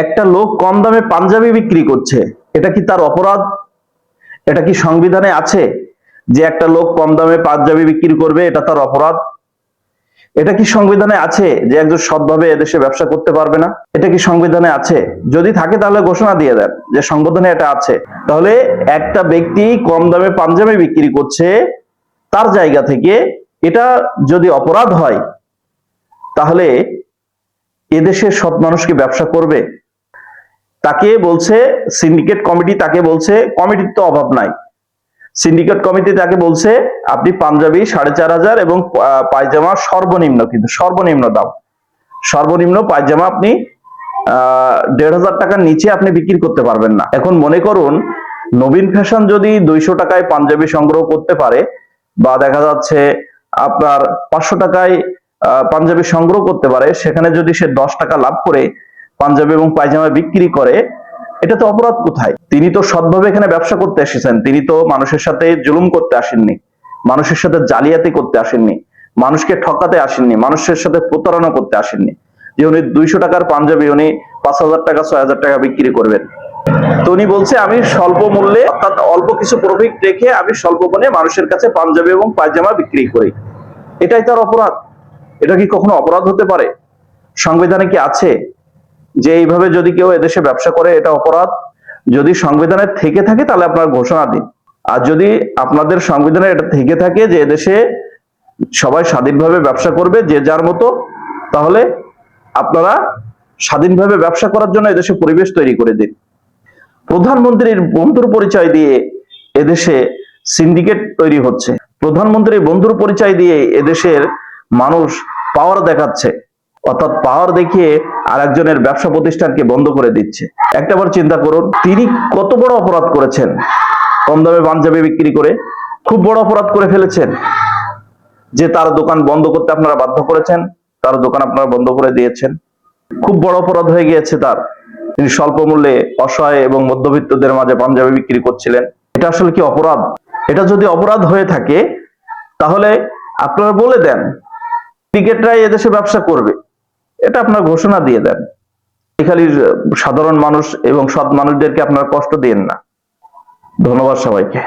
একটা লোক কম দামে পাঞ্জাবি বিক্রি করছে, এটা কি তার অপরাধ? এটা কি সংবিধানে আছে যে একটা লোক কম দামে পাঞ্জাবি বিক্রি করবে, এটা তার অপরাধ? এটা কি সংবিধানে আছে যে একজন সৎভাবে এদেশে ব্যবসা করতে পারবে না? এটা কি সংবিধানে আছে? যদি থাকে তাহলে ঘোষণা দিয়ে দেন যে সংবিধানে এটা আছে। তাহলে একটা ব্যক্তি কম দামে পাঞ্জাবি বিক্রি করছে তার জায়গা থেকে, এটা যদি অপরাধ হয় তাহলে এদেশের সৎ মানুষ কি ব্যবসা করবে? তাকে বলছে সিন্ডিকেট কমিটি, তাকে বলছে কমিটির তো অভাব নাই, সিন্ডিকেট কমিটি তাকে বলছে আপনি পাঞ্জাবি 4,500 এবং পায়জামা সর্বনিম্ন, কিন্তু সর্বনিম্ন দাম, সর্বনিম্ন পায়জামা আপনি 1,500 টাকার নিচে আপনি বিক্রি করতে পারবেন না। এখন মনে করুন নবীন ফ্যাশন যদি 200 টাকায় পাঞ্জাবি সংগ্রহ করতে পারে, বা দেখা যাচ্ছে আপনার 500 টাকায় পাঞ্জাবি সংগ্রহ করতে পারে, সেখানে যদি সে 10 টাকা লাভ করে পাঞ্জাবি এবং পায়জামা বিক্রি করে, এটা তো অপরাধ কোথায়? তিনি তো সৎভাবে এখানে ব্যবসা করতে এসেছেন, তিনি তো মানুষের সাথে জুলুম করতে আসেননি, মানুষের সাথে জালিয়াতি করতে আসেননি, মানুষকে ঠকাতে আসেননি, মানুষের সাথে প্রতারণা করতে আসেননি যে উনি 200 টাকার পাঞ্জাবি উনি 5,000 টাকা 6,000 টাকা বিক্রি করবেন। তো উনি বলছে আমি স্বল্প মূল্যে, অর্থাৎ অল্প কিছু প্রফিট রেখে আমি স্বল্প মূল্যে মানুষের কাছে পাঞ্জাবি এবং পায়জামা বিক্রি করি, এটাই তার অপরাধ? এটা কি কখনো অপরাধ হতে পারে? সংবিধানে কি আছে যে এইভাবে যদি কেউ এদেশে ব্যবসা করে এটা অপরাধ? যদি সংবিধানে থেকে থাকে তাহলে আপনারা ঘোষণা দিন। আর যদি আপনাদের সংবিধানে এটা থেকে থাকে যে এদেশে সবাই স্বাধীনভাবে ব্যবসা করবে যে যার মতো, তাহলে আপনারা স্বাধীনভাবে ব্যবসা করার জন্য এদেশে পরিবেশ তৈরি করে দিন। প্রধানমন্ত্রীর বন্ধুর পরিচয় দিয়ে এদেশে সিন্ডিকেট তৈরি হচ্ছে, প্রধানমন্ত্রীর বন্ধুর পরিচয় দিয়ে এদেশের মানুষ পাওয়ার দেখাচ্ছে, অর্থাৎ পাওয়ার দেখিয়ে আরেকজনের ব্যবসা প্রতিষ্ঠানকে বন্ধ করে দিচ্ছে। একটাবার চিন্তা করুন তিনি কত বড় অপরাধ করেছেন, কম দামে পাঞ্জাবি বিক্রি করে খুব বড় অপরাধ করে ফেলেছেন, যে তার দোকান বন্ধ করতে আপনারা বাধ্য করেছেন, তার দোকান আপনারা বন্ধ করে দিয়েছেন, খুব বড় অপরাধ হয়ে গিয়েছে তার। তিনি স্বল্প মূল্যে অসহায় এবং মধ্যবিত্তদের মাঝে পাঞ্জাবি বিক্রি করছিলেন, এটা আসলে কি অপরাধ? এটা যদি অপরাধ হয়ে থাকে তাহলে আপনারা বলে দেন সিন্ডিকেটরাই এদেশে ব্যবসা করবে, এটা আপনার ঘোষণা দিয়ে দেন। খালি সাধারণ মানুষ এবং সৎ মানুষদেরকে আপনারা কষ্ট দিয়েন না। ধন্যবাদ সবাইকে।